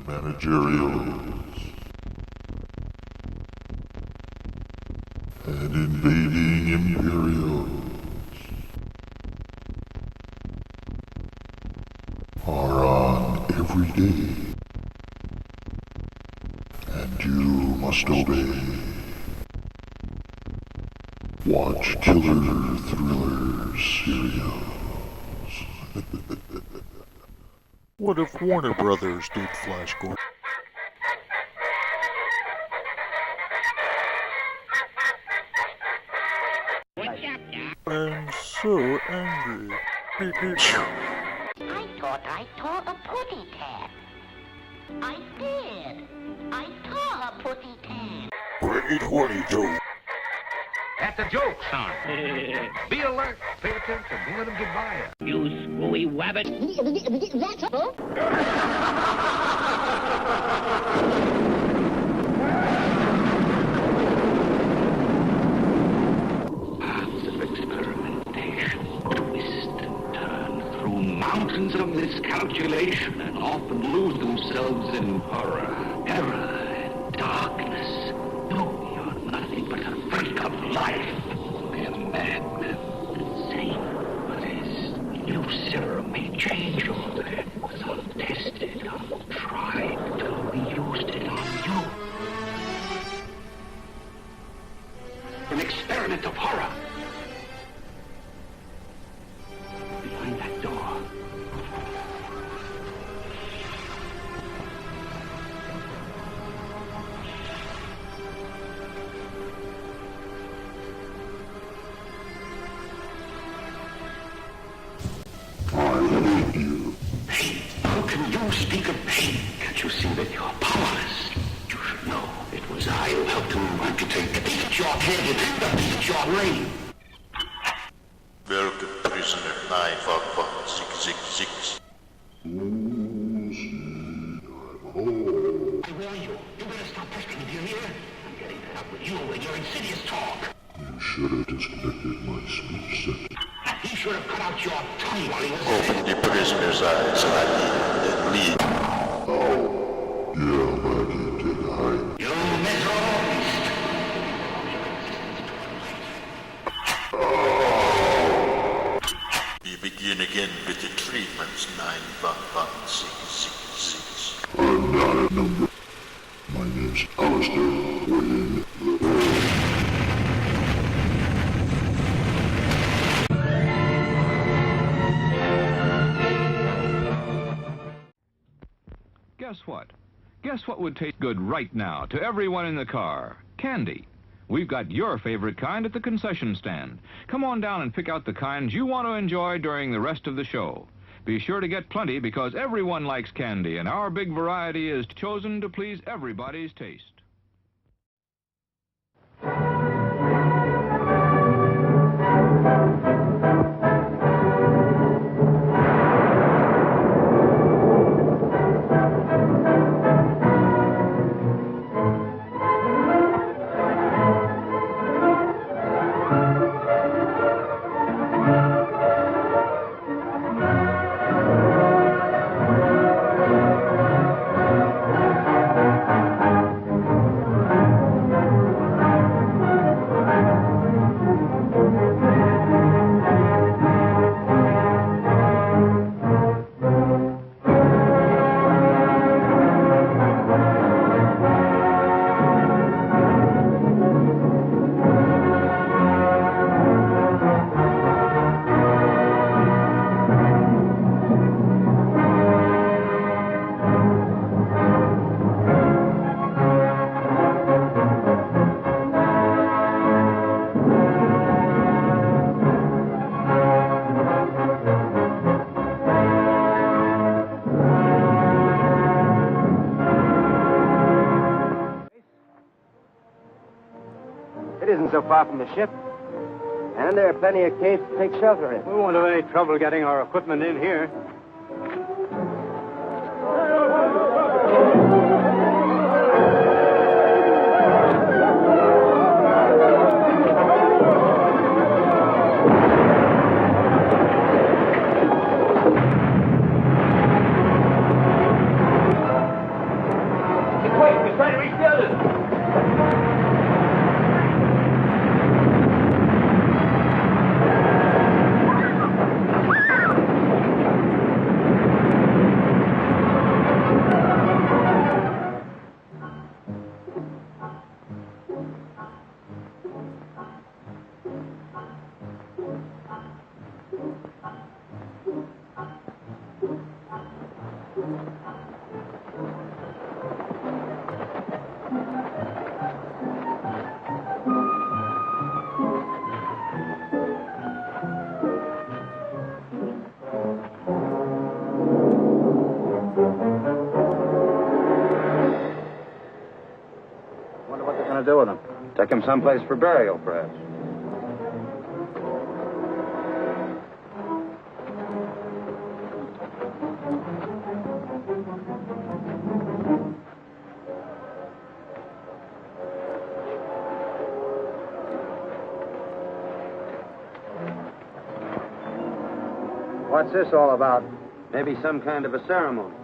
managerials, and invading imperials are on every day, and you must obey. Watch killer thriller serials. What if Warner Brothers did Flash Gordon? I'm so angry. Beep, beep. I thought I saw a putty cat. I did. I saw a putty cat. Great horny Joe. That's a joke, son. Be alert. Pay attention. Don't let him get by you. You screwy wabbit. That's all. Paths of experimentation twist and turn through mountains of miscalculation and often lose themselves in horror, terror, and darkness. No, you're nothing but a freak of life. A madman. Insane. But his new serum may change all that. Was untested, untried, till we used it on you. An experiment of horror. Behind that door. I hate you. Pain. How can you speak of pain? Can't you see that you're powerless? You should know it was I who helped to amputate the piece of your head and the piece of your brain. Welcome, prisoner 951-666. I warn you, you better stop pestering me, do you hear? I'm getting fed up with you and your insidious talk. You should have disconnected my speech set. He should have cut out your tongue while he was Open the prisoner's eyes, Maggie, and leave. Yeah, Maggie did hide. You miserable beast. We begin again with the treatments 951-666. I'm not a number. My name's Alistair Wayne LeBeau. Guess what? Guess what would taste good right now to everyone in the car? Candy. We've got your favorite kind at the concession stand. Come on down and pick out the kinds you want to enjoy during the rest of the show. Be sure to get plenty because everyone likes candy, and our big variety is chosen to please everybody's taste. It isn't so far from the ship. And there are plenty of caves to take shelter in. We won't have any trouble getting our equipment in here. Wonder what they're going to do with him. Take him someplace for burial, perhaps. What's this all about? Maybe some kind of a ceremony.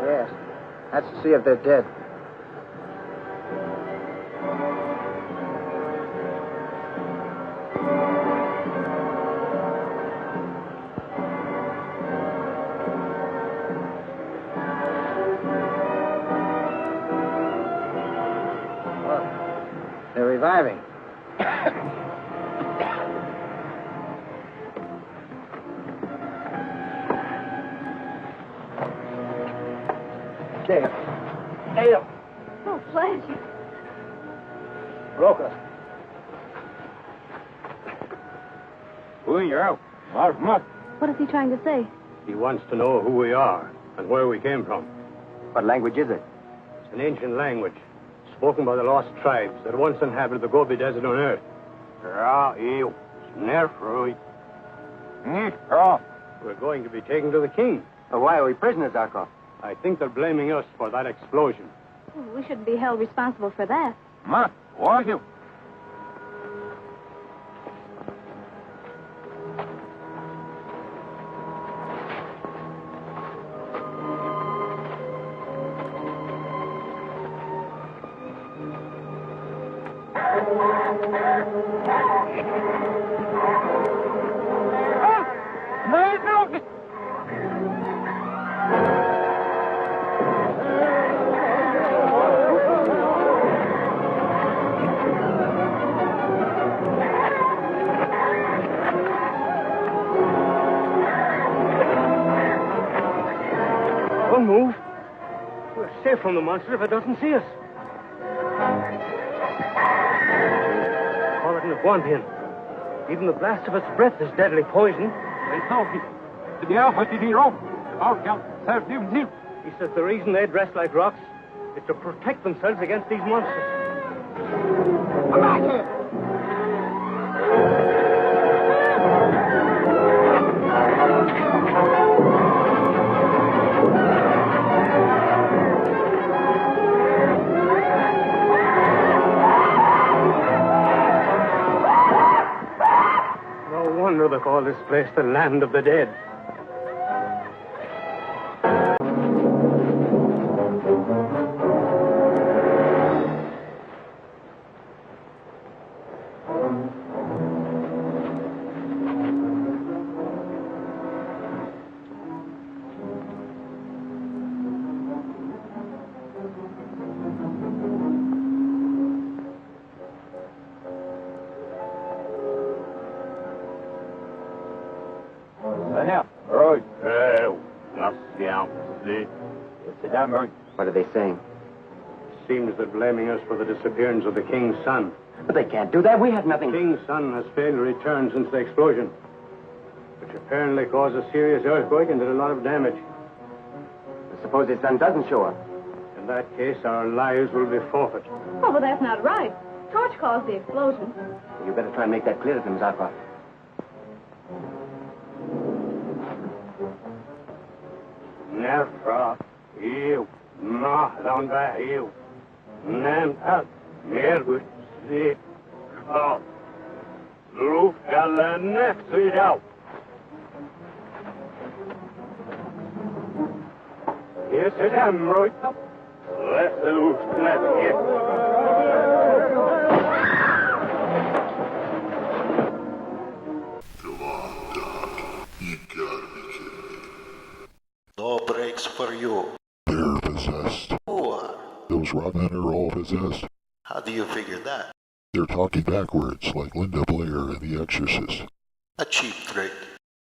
Yes. That's to see if they're dead. They're reviving. There. Ada. Oh, Flash. Roca. Well, you're out. What? What is he trying to say? He wants to know who we are and where we came from. What language is it? It's an ancient language spoken by the lost tribes that once inhabited the Gobi Desert on Earth. We're going to be taken to the king. Well, why are we prisoners, Zarkov? I think they're blaming us for that explosion. Oh, we shouldn't be held responsible for that. Don't move. We're safe from the monster if it doesn't see us. Call it an Iguantian. Even the blast of its breath is deadly poison. He says the reason they dress like rocks is to protect themselves against these monsters. Come back here! No wonder they call this place the land of the dead. What are they saying? Seems they're blaming us for the disappearance of the king's son. But they can't do that. We had nothing. The king's son has failed to return since the explosion, which apparently caused a serious earthquake and did a lot of damage. Suppose his son doesn't show up. In that case, our lives will be forfeit. Oh, but that's not right. Torch caused the explosion. You better try and make that clear to them, Zarkov. Nefra, you, mahlan bahil, nemtat, mergut, zik, kal, lufgalla nefsidau. Yes, it am right. Let the loose Come on, Doc. You gotta be kidding me. No breaks for you. They're possessed. Who are? Those rotten men are all possessed. How do you figure that? They're talking backwards like Linda Blair in The Exorcist. A cheap trick.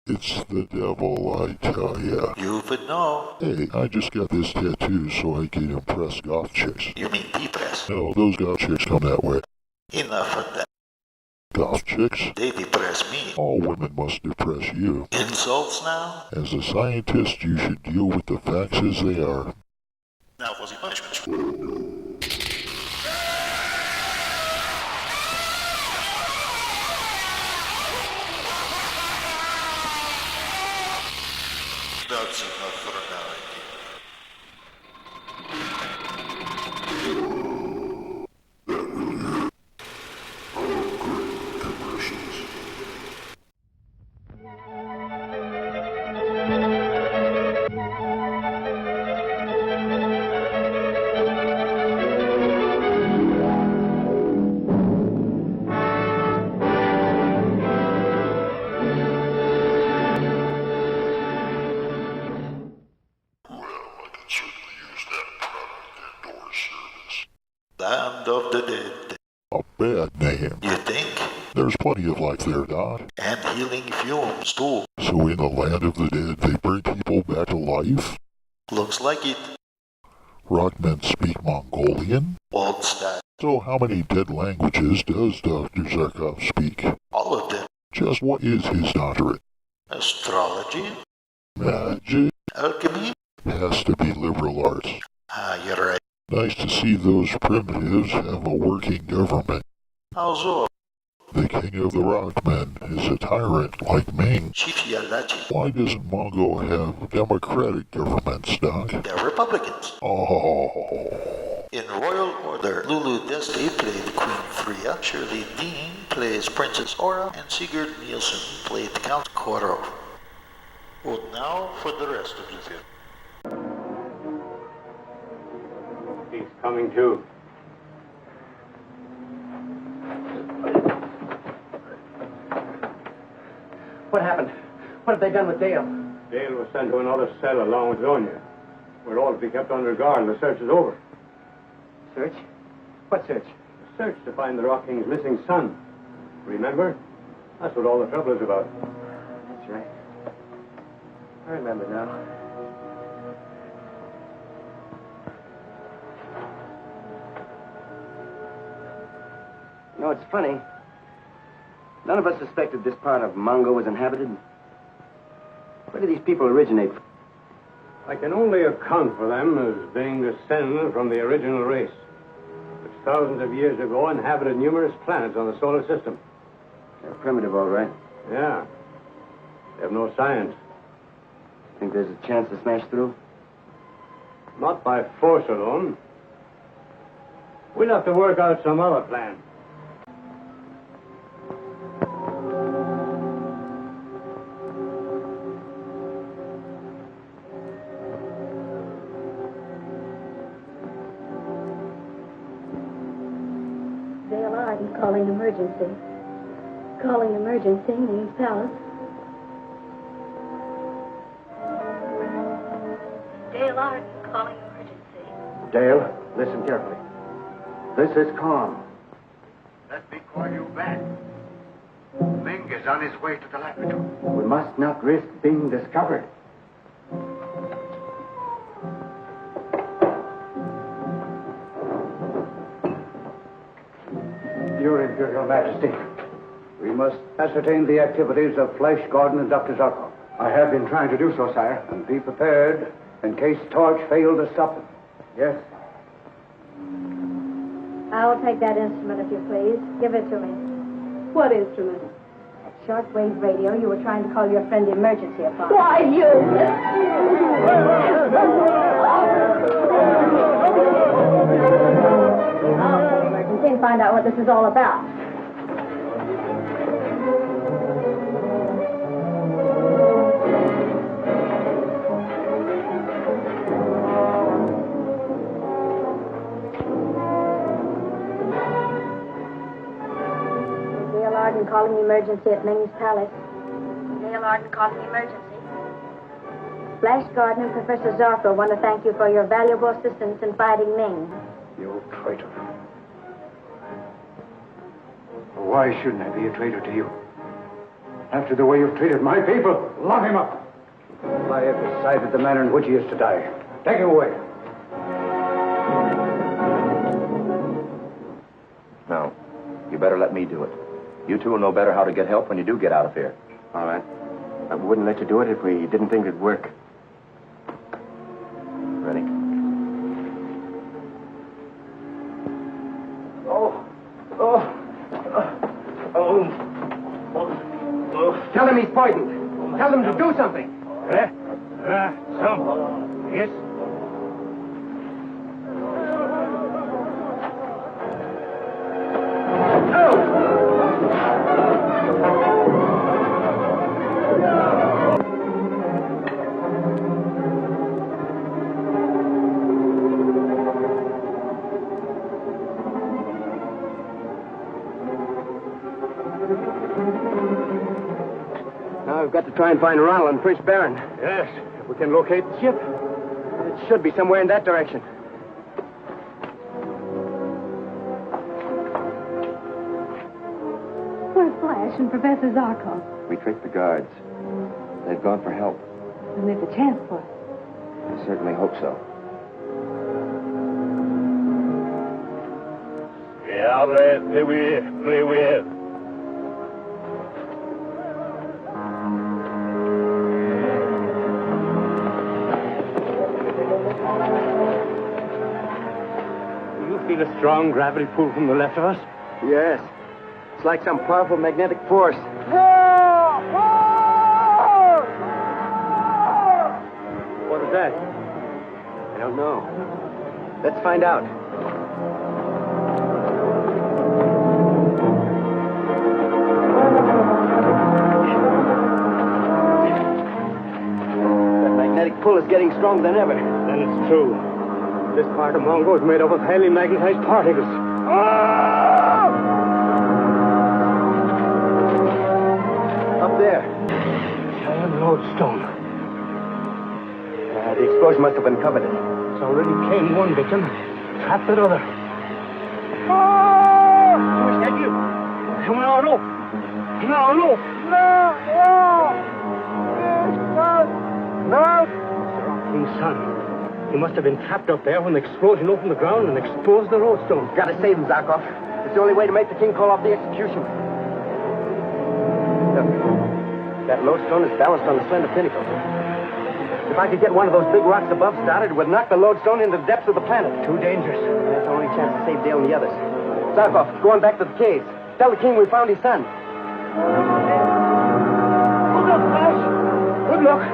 It's the devil, I tell ya. You would know. Hey, I just got this tattoo so I can impress goth chicks. You mean depress? No, those goth chicks come that way. Enough of that. Goth chicks? They depress me. All women must depress you. Insults now? As a scientist, you should deal with the facts as they are. Now was the punishment. That's enough for now. Land of the Dead. A bad name. You think? There's plenty of life there, Doc. And healing fumes, too. So in the land of the dead, they bring people back to life? Looks like it. Rockmen speak Mongolian? Old style. So how many dead languages does Dr. Zarkov speak? All of them. Just what is his doctorate? Astrology? Magic? Alchemy? Has to be liberal arts. Ah, you're right. Nice to see those primitives have a working government. How so? The king of the Rockmen is a tyrant like Ming. Why doesn't Mongo have democratic governments, Doc? They're Republicans. Oh. In Royal Order, Lulu Deste played Queen Freya, Shirley Dean plays Princess Aura, and Sigurd Nielsen played Count Korov. Well, now for the rest of the film. He's coming too. What happened? What have they done with Dale? Dale was sent to another cell along with Zonia. We're all to be kept under guard. The search is over. Search? What search? A search to find the Rock King's missing son. Remember? That's what all the trouble is about. That's right. I remember now. You know, it's funny. None of us suspected this part of Mongo was inhabited. Where do these people originate from? I can only account for them as being descended from the original race, which thousands of years ago inhabited numerous planets on the solar system. They're primitive, all right. Yeah. They have no science. Think there's a chance to smash through? Not by force alone. We'll have to work out some other plan. Dale Arden calling emergency. Calling emergency, Ming's Palace. Dale Arden calling emergency. Dale, listen carefully. This is calm. Let me call you back. Ming is on his way to the laboratory. We must not risk being discovered. Your Imperial Majesty, we must ascertain the activities of Flash Gordon and Dr. Zarkov. I have been trying to do so, sire. And be prepared in case Torch failed to stop them. Yes. I'll take that instrument, if you please. Give it to me. What instrument? That shortwave radio you were trying to call your friend emergency upon. Why, you... Emergency and find out what this is all about. Dale Arden calling emergency at Ming's Palace. Dale Arden calling emergency. Flash Gordon and Professor Zarko want to thank you for your valuable assistance in fighting Ming. You traitor. Why shouldn't I be a traitor to you? After the way you've treated my people, lock him up. I have decided the manner in which he is to die. Take him away. No. You better let me do it. You two will know better how to get help when you do get out of here. All right. I wouldn't let you do it if we didn't think it'd work. Ready? Tell him he's poisoned. Tell him to do something. Yes? Now we've got to try and find Ronald and Prince Baron. Yes, if we can locate the ship. It should be somewhere in that direction. Where's Flash and Professor Zarkov? We tricked the guards. They've gone for help. And there's a chance for us. I certainly hope so. Yeah, they will. Feel a strong gravity pull from the left of us? Yes. It's like some powerful magnetic force. What is that? I don't know. Let's find out. That magnetic pull is getting stronger than ever. Then it's true. This part of Mongo is made up of highly magnetized particles. Up there. Giant lodestone. The explosion must have uncovered it. It's already claimed one victim, trapped another. Who's that you? Come on, no. King's son. He must have been trapped up there when the explosion opened the ground and exposed the lodestone. Gotta save him, Zarkov. It's the only way to make the king call off the execution. Look, that lodestone is balanced on a slender pinnacle. If I could get one of those big rocks above started, it would knock the lodestone into the depths of the planet. Too dangerous. That's the only chance to save Dale and the others. Zarkov, go on back to the caves. Tell the king we found his son. Good luck, Flash. Good luck.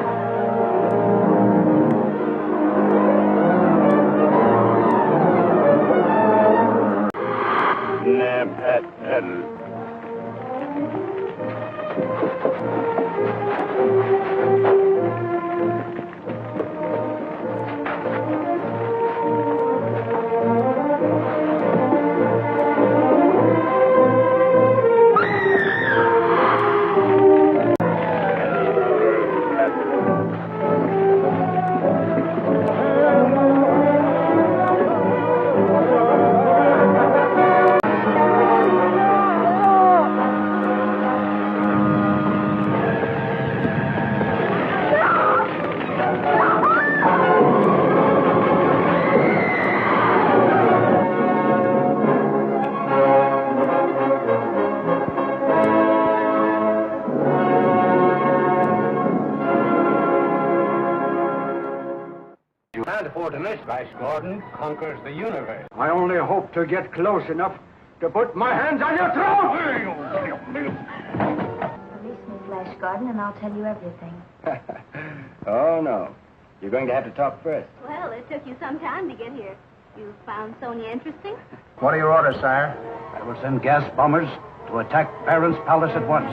Gordon conquers the universe. I only hope to get close enough to put my hands on your throat! Release me, Flash Gordon, and I'll tell you everything. Oh, no. You're going to have to talk first. Well, it took you some time to get here. You found Sonia interesting? What are your orders, sire? I will send gas bombers to attack Baron's palace at once.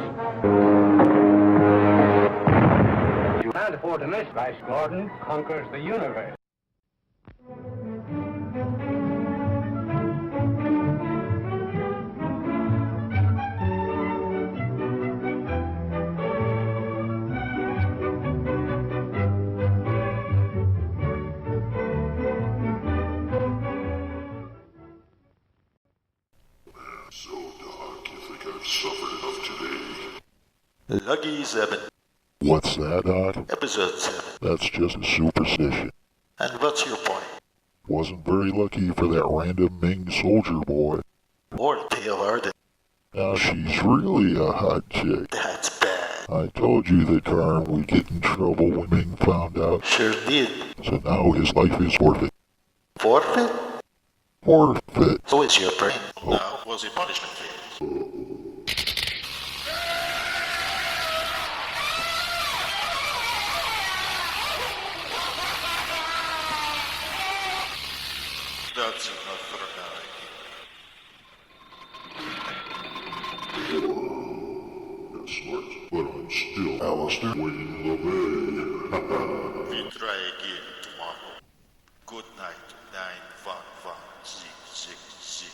You can't afford to miss. Flash Gordon conquers the universe. So dark, you think I suffered enough today. Lucky 7. What's that, Doc? Episode 7. That's just a superstition. And what's your point? Wasn't very lucky for that random Ming soldier boy. Or pale-hearted. Now she's really a hot chick. That's bad. I told you that Karn would get in trouble when Ming found out. Sure did. So now his life is forfeit. Forfeit? Forfeit. So it's your brain. Now was a punishment phase. That's enough for now. That's smart, but I'm still Alistair Wayne LeMay. We try again tomorrow. Good night, 911-666.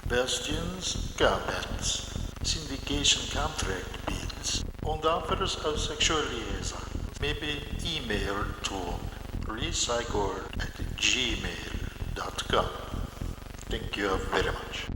Questions, comments, syndication contract bids, and offers of sexual liaison may be emailed to RePsychOlde@gmail.com. Thank you very much.